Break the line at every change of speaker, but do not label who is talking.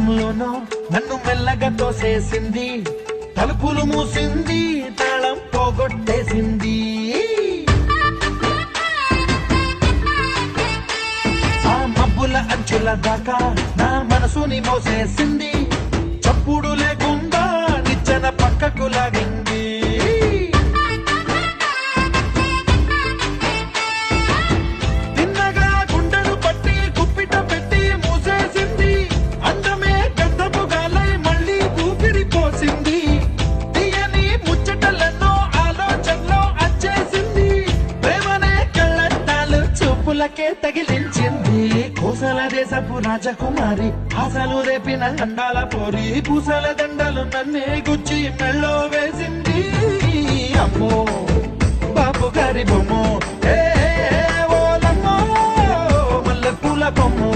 క్షణంలోనో నన్ను మెల్లగా తోసేసింది, తలుపులు మూసింది, తాళం పోగొట్టేసింది. ఆ మబ్బుల అంచుల దాకా నా మనసుని మోసేసింది, చప్పుడు లేకుండా నిచ్చెన పక్కకు లాగింది. తిన్నగా గుండెను పట్టి గుప్పిట పెట్టి మూసేసింది, అందమే గద్దపుగాలై మళ్ళీ ఊపిరి పోసింది. తీయని ముచ్చటలెన్నో ఆలోచనలో అచ్చేసింది, ప్రేమనే కళ్ళట్టాలు చూపులకే తగిలించింది. కోసల దేశపు రాజకుమారి, ఆశలు రేపిన అండాల పోరి, పూసల దండలు నన్నే గుచ్చి మెళ్ళో వేసింది. అమ్మో బాబు గారి బొమ్మో, ఓలమ్మో మల్లె పూల బొమ్మో.